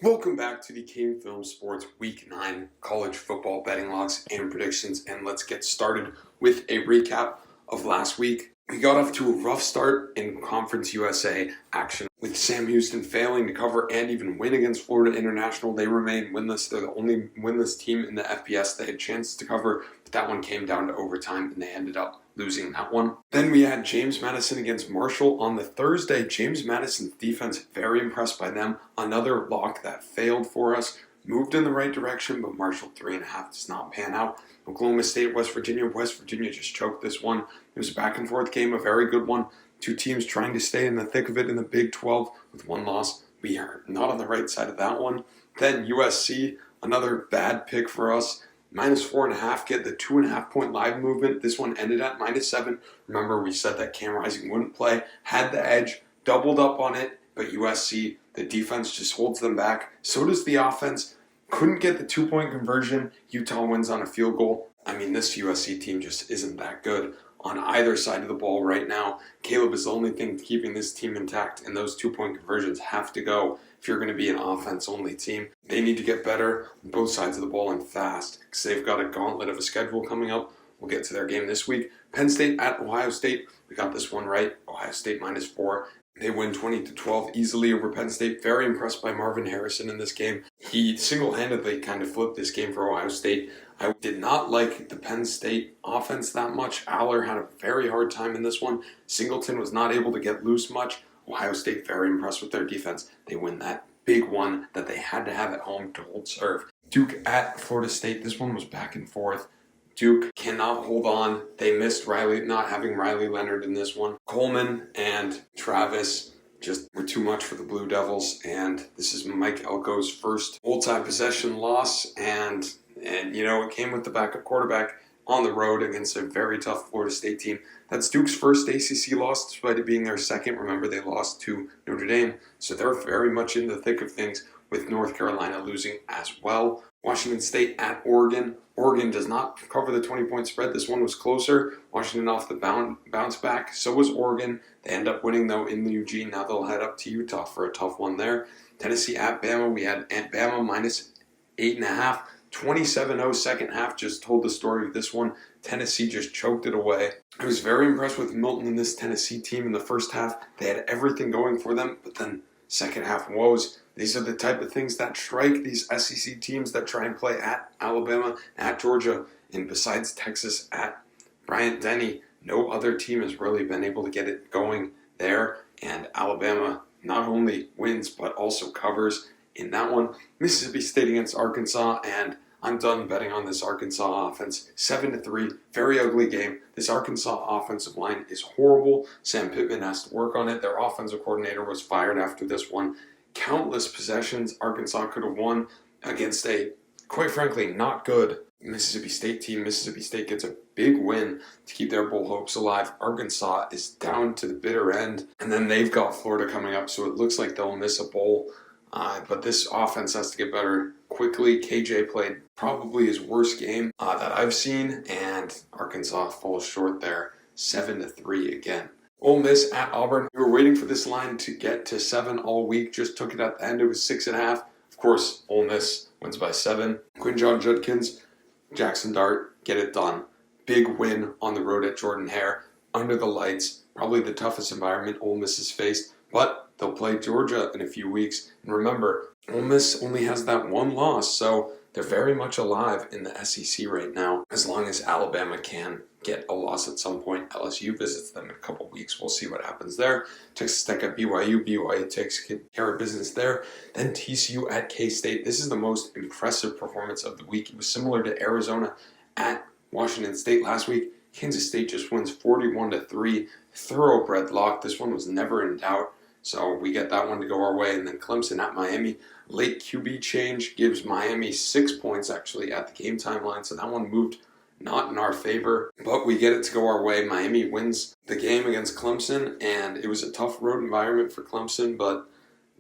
Welcome back to the King Film Sports Week 9 college football betting locks and predictions, and let's get started with a recap of last week. We got off to a rough start in Conference USA action, with Sam Houston failing to cover and even win against Florida International. They remain winless. They're the only winless team in the FBS. They had chances to cover, but that one came down to overtime, and they ended up losing that one. Then we had James Madison against Marshall on the Thursday. James Madison's defense, very impressed by them. Another lock that failed for us. Moved in the right direction, but Marshall 3.5 does not pan out. Oklahoma State, West Virginia. West Virginia just choked this one. It was a back and forth game, a very good one. Two teams trying to stay in the thick of it in the Big 12 with one loss. We are not on the right side of that one. Then USC, another bad pick for us. -4.5, get the 2.5 point live movement. This one ended at -7. Remember, we said that Cam Rising wouldn't play, had the edge, doubled up on it, but USC, the defense just holds them back. So does the offense. Couldn't get the 2-point conversion. Utah wins on a field goal. I mean, this USC team just isn't that good on either side of the ball right now. Caleb is the only thing keeping this team intact, and those 2-point conversions have to go if you're going to be an offense-only team. They need to get better on both sides of the ball and fast, because they've got a gauntlet of a schedule coming up. We'll get to their game this week. Penn State at Ohio State. We got this one right. Ohio State -4. They win 20-12 easily over Penn State. Very impressed by Marvin Harrison in this game. He single-handedly kind of flipped this game for Ohio State. I did not like the Penn State offense that much. Aller had a very hard time in this one. Singleton was not able to get loose much. Ohio State very impressed with their defense. They win that big one that they had to have at home to hold serve. Duke at Florida State. This one was back and forth. Duke cannot hold on. They missed not having Riley Leonard in this one. Coleman and Travis just were too much for the Blue Devils, and this is Mike Elko's first multi-possession loss, and you know, it came with the backup quarterback on the road against a very tough Florida State team. That's Duke's first ACC loss, despite it being their second. Remember, they lost to Notre Dame, so they're very much in the thick of things, with North Carolina losing as well. Washington State at Oregon. Oregon does not cover the 20-point spread. This one was closer. Washington off the bounce back. So was Oregon. They end up winning, though, in the Eugene. Now they'll head up to Utah for a tough one there. Tennessee at Bama. We had at Bama -8.5. 27-0 second half just told the story of this one. Tennessee just choked it away. I was very impressed with Milton and this Tennessee team in the first half. They had everything going for them, but then second half woes. These are the type of things that strike these SEC teams that try and play at Alabama, at Georgia, and besides Texas at Bryant-Denny, no other team has really been able to get it going there, and Alabama not only wins but also covers in that one. Mississippi State against Arkansas, and I'm done betting on this Arkansas offense. 7-3, very ugly game. This Arkansas offensive line is horrible. Sam Pittman has to work on it. Their offensive coordinator was fired after this one. Countless possessions Arkansas could have won against a, quite frankly, not good Mississippi State team. Mississippi State gets a big win to keep their bowl hopes alive. Arkansas is down to the bitter end, and then they've got Florida coming up, so it looks like they'll miss a bowl. But this offense has to get better quickly. KJ played probably his worst game that I've seen, and Arkansas falls short there, 7-3 again. Ole Miss at Auburn. We were waiting for this line to get to 7 all week. Just took it at the end. It was 6.5. Of course, Ole Miss wins by 7. Quinjon Judkins, Jackson Dart, get it done. Big win on the road at Jordan-Hare. Under the lights. Probably the toughest environment Ole Miss has faced. But they'll play Georgia in a few weeks. And remember, Ole Miss only has that one loss, so they're very much alive in the SEC right now. As long as Alabama can get a loss at some point, LSU visits them in a couple weeks. We'll see what happens there. Texas Tech at BYU. BYU takes care of business there. Then TCU at K-State. This is the most impressive performance of the week. It was similar to Arizona at Washington State last week. Kansas State just wins 41-3. Thoroughbred lock. This one was never in doubt. So we get that one to go our way. And then Clemson at Miami. Late QB change gives Miami 6 points actually at the game time line. So that one moved not in our favor. But we get it to go our way. Miami wins the game against Clemson. And it was a tough road environment for Clemson. But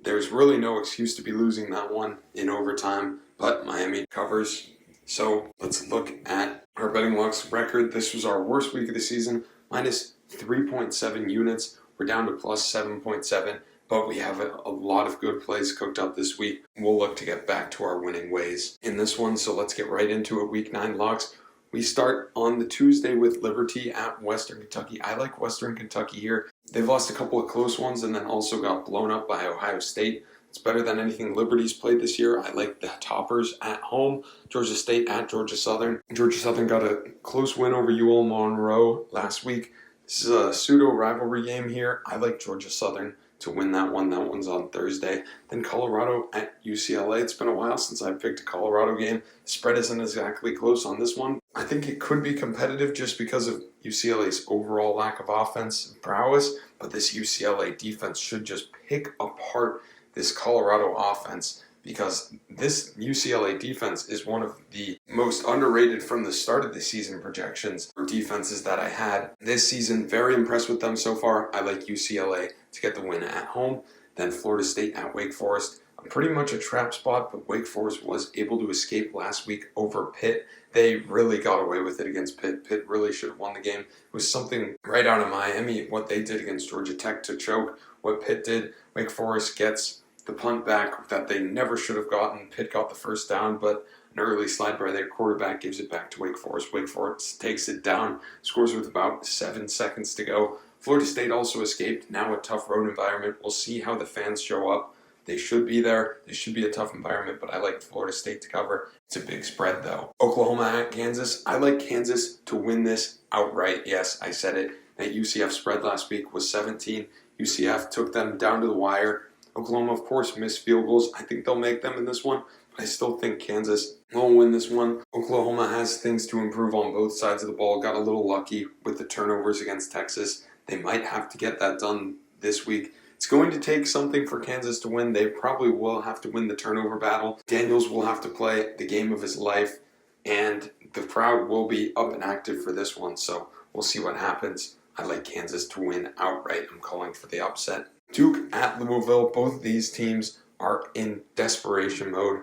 there's really no excuse to be losing that one in overtime. But Miami covers. So let's look at our betting locks record. This was our worst week of the season. Minus 3.7 units. We're down to plus 7.7. but we have a lot of good plays cooked up this week. We'll look to get back to our winning ways in this one, so let's get right into it. Week 9 locks. We start on the Tuesday with Liberty at Western Kentucky. I like Western Kentucky here. They've lost a couple of close ones and then also got blown up by Ohio State. It's better than anything Liberty's played this year. I like the Toppers at home. Georgia State at Georgia Southern. Georgia Southern got a close win over UL Monroe last week. This is a pseudo rivalry game here. I like Georgia Southern to win that one. That one's on Thursday. Then Colorado at UCLA. It's been a while since I picked a Colorado game. The spread isn't exactly close on this one. I think it could be competitive just because of UCLA's overall lack of offense prowess, but this UCLA defense should just pick apart this Colorado offense, because this UCLA defense is one of the most underrated from the start of the season projections for defenses that I had this season. Very impressed with them so far. I like UCLA to get the win at home. Then Florida State at Wake Forest. Pretty much a trap spot, but Wake Forest was able to escape last week over Pitt. They really got away with it against Pitt. Pitt really should have won the game. It was something right out of Miami, what they did against Georgia Tech to choke. What Pitt did, Wake Forest gets the punt back that they never should have gotten. Pitt got the first down, but an early slide by their quarterback gives it back to Wake Forest. Wake Forest takes it down, scores with about 7 seconds to go. Florida State also escaped. Now a tough road environment. We'll see how the fans show up. They should be there. This should be a tough environment, but I like Florida State to cover. It's a big spread, though. Oklahoma at Kansas. I like Kansas to win this outright. Yes, I said it. That UCF spread last week was 17. UCF took them down to the wire. Oklahoma, of course, missed field goals. I think they'll make them in this one, but I still think Kansas will win this one. Oklahoma has things to improve on both sides of the ball. Got a little lucky with the turnovers against Texas. They might have to get that done this week. It's going to take something for Kansas to win. They probably will have to win the turnover battle. Daniels will have to play the game of his life, and the crowd will be up and active for this one, so we'll see what happens. I like Kansas to win outright. I'm calling for the upset. Duke at Louisville. Both of these teams are in desperation mode.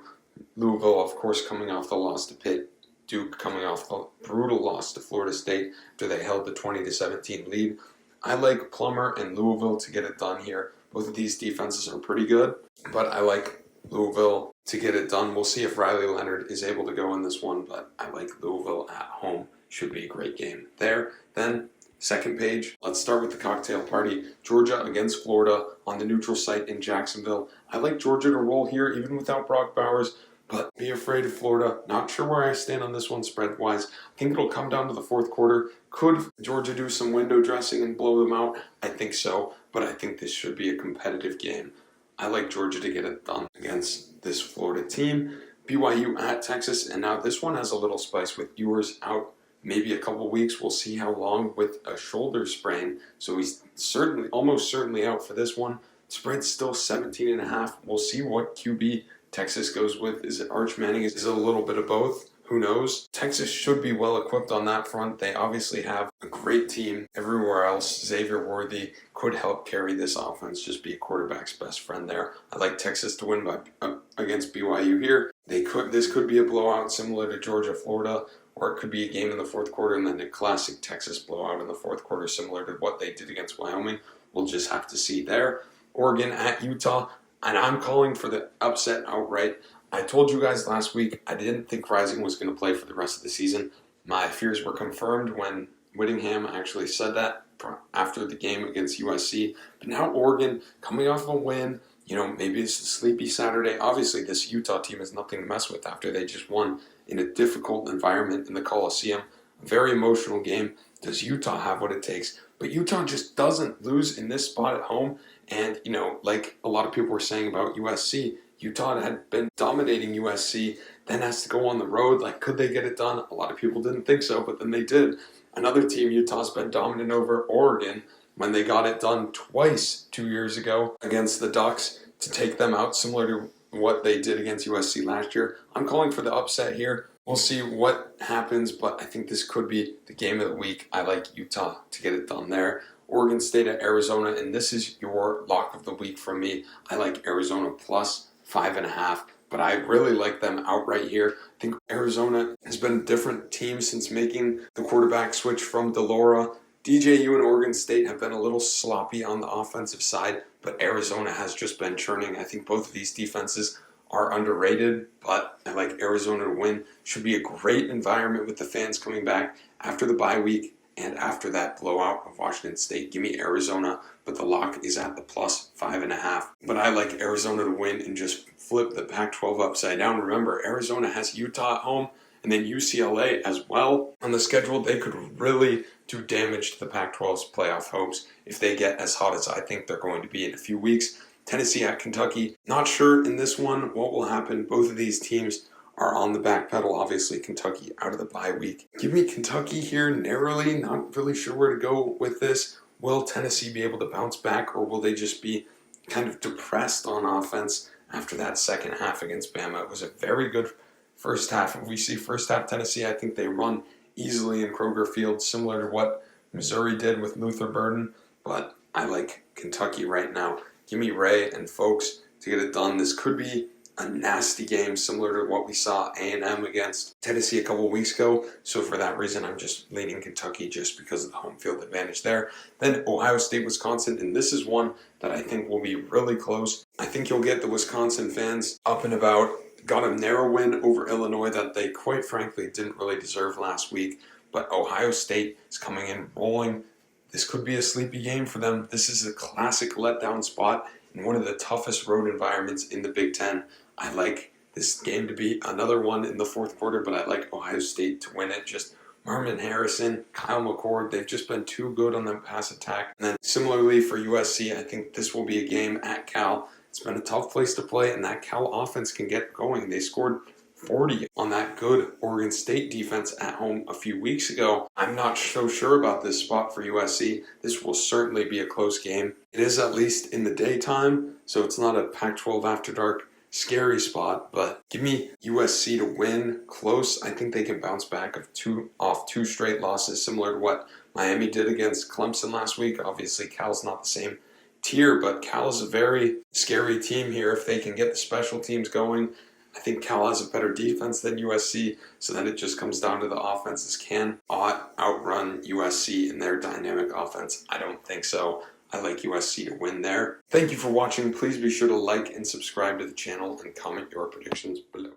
Louisville, of course, coming off the loss to Pitt. Duke coming off the brutal loss to Florida State after they held the 20-17 lead. I like Plummer and Louisville to get it done here. Both of these defenses are pretty good, but I like Louisville to get it done. We'll see if Riley Leonard is able to go in this one, but I like Louisville at home. Should be a great game there. Then, second page, let's start with the cocktail party. Georgia against Florida on the neutral site in Jacksonville. I like Georgia to roll here, even without Brock Bowers, but be afraid of Florida. Not sure where I stand on this one spread-wise. I think it'll come down to the fourth quarter. Could Georgia do some window dressing and blow them out? I think so, but I think this should be a competitive game. I like Georgia to get it done against this Florida team. BYU at Texas, and now this one has a little spice with Ewers out maybe a couple weeks. We'll see how long with a shoulder sprain. So he's almost certainly out for this one. Spread's still 17.5. We'll see what QB Texas goes with. Is it Arch Manning? Is it a little bit of both? Who knows? Texas should be well equipped on that front. They obviously have a great team everywhere else. Xavier Worthy could help carry this offense, just be a quarterback's best friend there. I like Texas to win against BYU here. This could be a blowout similar to Georgia, Florida, or it could be a game in the fourth quarter and then a classic Texas blowout in the fourth quarter similar to what they did against Wyoming. We'll just have to see there. Oregon at Utah, and I'm calling for the upset outright. I told you guys last week I didn't think Rising was going to play for the rest of the season. My fears were confirmed when Whittingham actually said that after the game against USC. But now Oregon, coming off a win, maybe it's a sleepy Saturday. Obviously, this Utah team is nothing to mess with after they just won in a difficult environment in the Coliseum. A very emotional game. Does Utah have what it takes? But Utah just doesn't lose in this spot at home. And, like a lot of people were saying about USC, Utah had been dominating USC, then has to go on the road. Like, could they get it done? A lot of people didn't think so, but then they did. Another team Utah's been dominant over, Oregon, when they got it done twice 2 years ago against the Ducks to take them out, similar to what they did against USC last year. I'm calling for the upset here. We'll see what happens, but I think this could be the game of the week. I like Utah to get it done there. Oregon State at Arizona, and this is your lock of the week from me. I like Arizona plus 5.5, but I really like them outright here. I think Arizona has been a different team since making the quarterback switch from DeLora. DJU and Oregon State have been a little sloppy on the offensive side, but Arizona has just been churning. I think both of these defenses are underrated, but I like Arizona to win. Should be a great environment with the fans coming back after the bye week and after that blowout of Washington State. Give me Arizona, but the lock is at the plus 5.5. But I like Arizona to win and just flip the Pac-12 upside down. Remember, Arizona has Utah at home and then UCLA as well on the schedule. They could really do damage to the Pac-12's playoff hopes if they get as hot as I think they're going to be in a few weeks. Tennessee at Kentucky. Not sure in this one what will happen. Both of these teams are on the back pedal. Obviously, Kentucky out of the bye week. Give me Kentucky here narrowly. Not really sure where to go with this. Will Tennessee be able to bounce back, or will they just be kind of depressed on offense after that second half against Bama? It was a very good first half. If we see first half Tennessee, I think they run easily in Kroger Field, similar to what Missouri did with Luther Burden. But I like Kentucky right now. Give me Ray and folks to get it done. This could be a nasty game similar to what we saw A&M against Tennessee a couple weeks ago. So for that reason, I'm just leaning Kentucky just because of the home field advantage there. Then Ohio State, Wisconsin, and this is one that I think will be really close. I think you'll get the Wisconsin fans up and about. Got a narrow win over Illinois that they quite frankly didn't really deserve last week. But Ohio State is coming in rolling. This could be a sleepy game for them. This is a classic letdown spot in one of the toughest road environments in the Big Ten. I like this game to be another one in the fourth quarter, but I like Ohio State to win it. Just Marvin Harrison, Kyle McCord, they've just been too good on the pass attack. And then similarly for USC, I think this will be a game at Cal. It's been a tough place to play, and that Cal offense can get going. They scored 40 on that good Oregon State defense at home a few weeks ago. I'm not so sure about this spot for USC. This will certainly be a close game. It is at least in the daytime, so it's not a Pac-12 after dark scary spot, but give me USC to win close. I think they can bounce back off two straight losses, similar to what Miami did against Clemson last week. Obviously, Cal's not the same tier, but Cal is a very scary team here if they can get the special teams going. I think Cal has a better defense than USC, so then it just comes down to the offenses. Can outrun USC in their dynamic offense? I don't think so. I like USC to win there. Thank you for watching. Please be sure to like and subscribe to the channel and comment your predictions below.